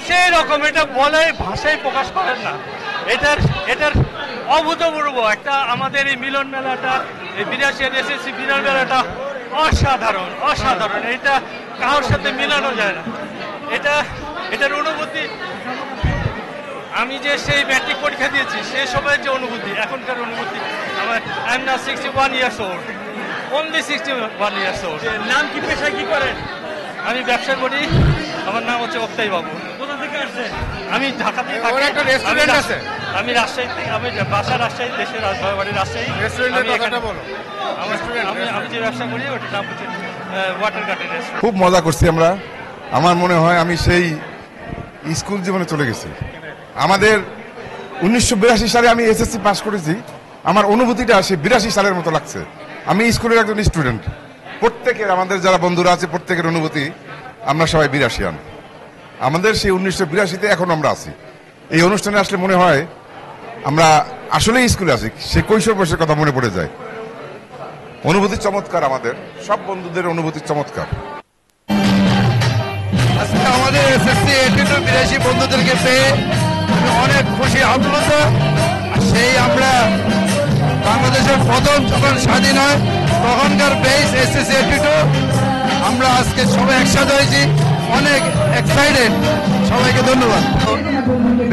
সেই রকম এটা বলে ভাষায় প্রকাশ করেন না। এটার অভূতপূর্ব একটা আমাদের এই মিলন মেলাটা, এই 82 এসএসসি মিলন মেলাটা অসাধারণ। এটা কারোর সাথে মেলানো যায় না। এটার অনুভূতি, আমি যে সেই ম্যাট্রিক পরীক্ষা দিয়েছি সেই সময়ের যে অনুভূতি, এখনকার অনুভূতি আমার, I am now 61 years old, only 61 years old। নাম কি, পেশায় কি করেন? আমি ব্যবসা করি, আমার নাম হচ্ছে অক্তাই বাবু। কোথা থেকে আসছেন? আমি ঢাকাতে থাকি। আমি রাজশাহী থেকে, আমি বাসা রাজশাহী, দেশের বাড়ি রাজশাহী। আমি যে ব্যবসা করি ওটার নাম হচ্ছে ওয়াটার গার্ডেন রেস্টুরেন্ট। খুব মজা করছি আমরা। আমার মনে হয় আমি সেই স্কুল জীবনে চলে গেছি। আমাদের 1982 সালে আমি এসএসসি পাস করেছি। আমার অনুভূতিটা সেই 82 সালের মতো লাগছে। আমি স্কুলের একজন স্টুডেন্ট। প্রত্যেকের, আমাদের যারা বন্ধুরা আছে প্রত্যেকের অনুভূতি, আমরা সবাই 82আন। আমাদের সেই 1982-তে এখন আমরা আছি। এই অনুষ্ঠানে আসলে মনে হয় আমরা আসলেই স্কুলে আছি। সেই কৈশোর বয়সের কথা মনে পড়ে যায়। অনুভূতি চমৎকার, আমাদের সব বন্ধুদের অনুভূতি চমৎকার। আজকে আমাদের এসএসসি 82 বন্ধুদেরকে পেয়ে অনেক খুশি, আপ্লুত। সেই আমরা বাংলাদেশের প্রথম যখন স্বাধীন হয় তখনকার বেস এসএসসি 82। আমরা আজকে সবাই একসাথে হয়েছি, অনেক এক্সাইটেড। সবাইকে ধন্যবাদ।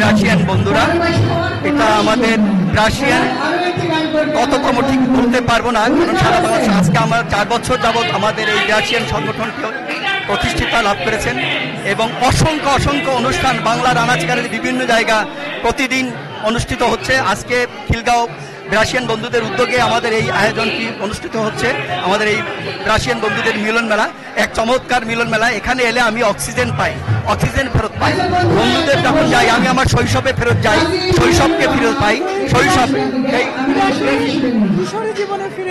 রাশিয়ান বন্ধুরা, এটা আমাদের রাশিয়ান কততম ঠিক বলতে পারবো না, কারণ সারা বাংলাদেশ আজকে আমরা 4 বছর যাবৎ আমাদের এই রাশিয়ান সংগঠনকে প্রতিষ্ঠিতা লাভ করেছেন এবং অসংখ্য অনুষ্ঠান বাংলার আনাচকারের বিভিন্ন জায়গা প্রতিদিন অনুষ্ঠিত হচ্ছে। আজকে খিলগাঁও রাশিয়ান বন্ধুদের উদ্যোগে আমাদের এই আয়োজনটি অনুষ্ঠিত হচ্ছে, আমাদের এই রাশিয়ান বন্ধুদের মিলন মেলা। এক চমৎকার মিলন মেলা। এখানে এলে আমি অক্সিজেন ফেরত পাই। বন্ধুদের যখন যাই আমি আমার শৈশবে ফেরত যাই, শৈশবকে ফেরত পাই, শৈশব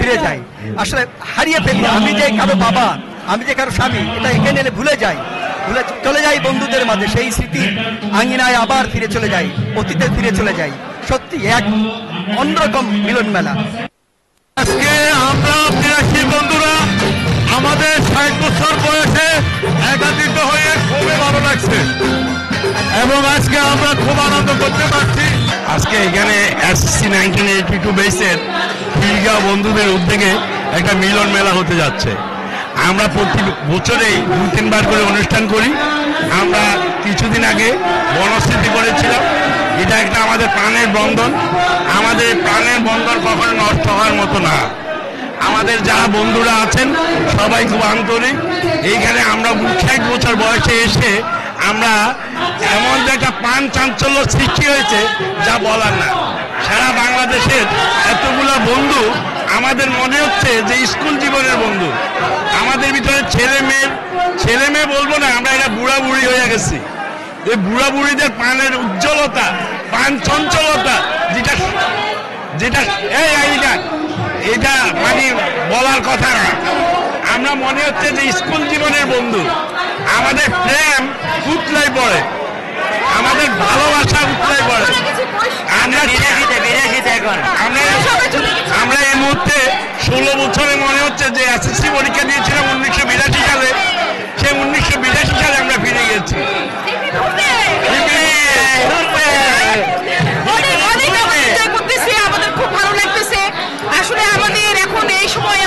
ফিরে যাই। আসলে হারিয়ে ফেলি। আমি যে কারো বাবা, আমি যে কারো স্বামী, এটা এখানে এলে ভুলে চলে যাই বন্ধুদের মাঝে। সেই স্মৃতি আঙিনায় আবার ফিরে চলে যাই, অতীতে ফিরে চলে যাই। সত্যি এক অন্যরকম মিলন মেলা। আজকে আমরা 82 বন্ধুরা আমাদের 60 বছর বয়সে একাত্রিত হয়ে খুবই ভালো লাগছে এবং আজকে আমরা খুব আনন্দ করতে পারছি। আজকে এখানে এসএসসি 1982 বেসের খিলগাঁও বন্ধুদের উদ্যোগে একটা মিলন মেলা হতে যাচ্ছে। আমরা প্রতি বছরেই 2-3 বার করে অনুষ্ঠান করি। আমরা কিছুদিন আগে বনস্মৃতি করেছিলাম। এটা একটা আমাদের প্রাণের বন্ধন। আমাদের প্রাণের বন্ধন কখনো নষ্ট হওয়ার মতো না। আমাদের যারা বন্ধুরা আছেন সবাই খুব আন্তরিক। এইখানে আমরা 60 বছর বয়সে এসে আমরা এমন একটা প্রাণ চাঞ্চল্য সৃষ্টি হয়েছে যা বলার না। সারা বাংলাদেশের এতগুলো বন্ধু আমাদের মনে হচ্ছে যে স্কুল জীবনের বন্ধু। আমাদের ভিতরে ছেলে মেয়ে বলবো না, আমরা এটা বুড়া বুড়ি হয়ে গেছি। এই বুড়া বুড়িদের প্রাণের উজ্জ্বলতা, প্রাণ চঞ্চলতা, এটা মানে বলার কথা না। আমরা মনে হচ্ছে যে স্কুল জীবনের বন্ধু। আমাদের প্রেম উতলাই পড়ে, আমাদের ভালোবাসা উতলাই পড়ে। আমরা এই মুহূর্তে 16 বছরে মনে হচ্ছে যে এসএসসি পরীক্ষা দিয়েছিলাম 1982 সালে, সেই 1982 সালে আমরা ফিরে গেছি। আমাদের খুব ভালো লাগতেছে। আসলে আমাদের এখন এই সময়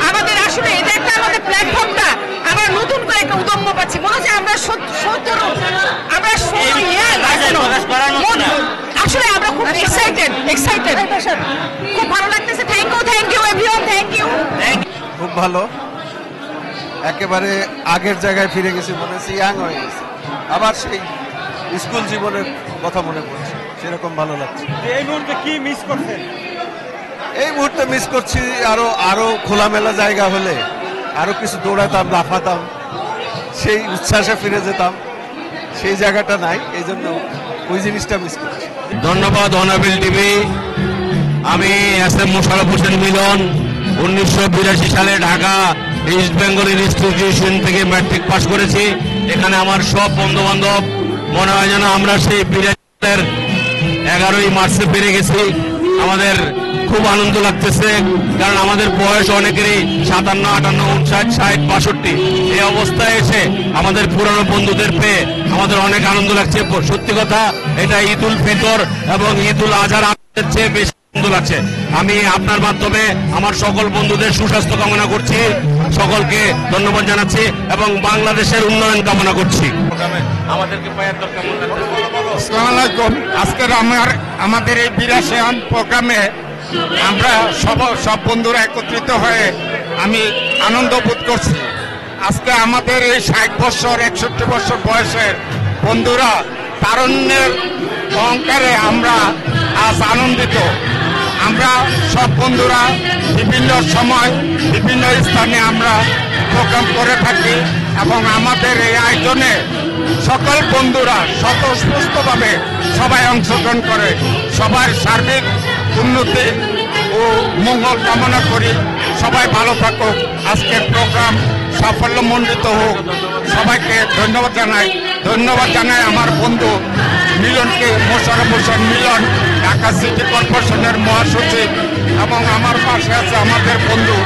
আমাদের আসলে এটা একটা আমাদের প্ল্যাটফর্মটা আমরা নতুন করে একটা উদ্যম পাচ্ছি। মনে হচ্ছে আমরা আসলে আমরা খুব এক্সাইটেড, খুব ভালো লাগতেছে। Thank you everyone, thank you. খুব ভালো, একেবারে আগের জায়গায় ফিরে গেছি, মনে হচ্ছে ইয়াং হয়ে গেছে। আবার সেই স্কুল জীবনের কথা মনে পড়ছে, সেরকম ভালো লাগছে। এই মুহূর্তে কি মিস করছেন? এই মুহূর্তে মিস করছি আরো খোলামেলা জায়গা হলে আরো কিছু দৌড়াতাম, লাফাতাম, সেই উচ্ছ্বাসে ফিরে যেতাম। সেই জায়গাটা নাই, এই জন্য ওই জিনিসটা মিস করছি। ধন্যবাদ অনাবিল টিভি। আমি এসএম মোশাররফ হোসেন মিলন, 1982 সালে ঢাকা ইস্ট বেঙ্গল ইনস্টিটিউশন থেকে ম্যাট্রিক পাস করেছি। এখানে আমার সব বন্ধু বান্ধব, মনে হয় যেন আমরা সেই 82 সালের 11ই মার্চে ফিরে গেছি। আমাদের খুব আনন্দ লাগতেছে, কারণ আমাদের বয়স অনেকেরই 57, 58, 59, 60, 62। এই অবস্থায় এসে আমাদের পুরানো বন্ধুদের পেয়ে আমাদের অনেক আনন্দ লাগছে। সত্যি কথা, এটা ঈদ উল ফিতর এবং ঈদ উল আজহার আমাদের চেয়ে বেশি আনন্দ লাগছে। আমি আপনার মাধ্যমে আমার সকল বন্ধুদের সুস্বাস্থ্য কামনা করছি, সকলকে ধন্যবাদ জানাচ্ছি এবং বাংলাদেশের উন্নয়ন কামনা করছি। আমাদেরকে পায়ের দরকার মনে লাগছে। আসসালামু আলাইকুম। আজকের আমাদের এই 82 প্রোগ্রামে আমরা সব বন্ধুরা একত্রিত হয়ে আমি আনন্দ বোধ করছি। আজকে আমাদের এই 60 বছর 61 বছর বয়সের বন্ধুরা তারুণ্যের অহংকারে আমরা আজ আনন্দিত। আমরা সব বন্ধুরা বিভিন্ন সময় বিভিন্ন স্থানে আমরা প্রোগ্রাম করে থাকি এবং আমাদের এই আয়োজনে সকল বন্ধুরা স্বতঃস্ফূর্তভাবে সবাই অংশগ্রহণ করে। সবার সার্বিক উন্নতি ও মঙ্গল কামনা করি। সবাই ভালো থাকুক, আজকের প্রোগ্রাম সাফল্যমণ্ডিত হোক। সবাইকে ধন্যবাদ জানাই আমার বন্ধু মিলনকে, মোশাররফ হোসেন মিলন, ঢাকা সিটি কর্পোরেশনের মহাসচিব, এবং আমার পাশে আছে আমাদের বন্ধু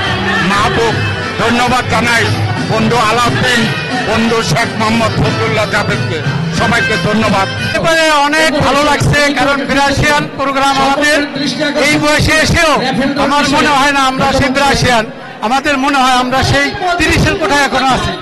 মাহবুব। ধন্যবাদ জানাই বন্ধু আলাউদ্দিন, বন্ধু শেখ মোহাম্মদ ফজলুল্লাহ জাভেদকে। সবাইকে ধন্যবাদ। এবারে অনেক ভালো লাগছে, কারণ 82 প্রোগ্রাম আমাদের এই বয়সে এসেও আমার মনে হয় না আমরা সেই 82, আমাদের মনে হয় আমরা সেই 30-এর কোঠায় এখনো আছি।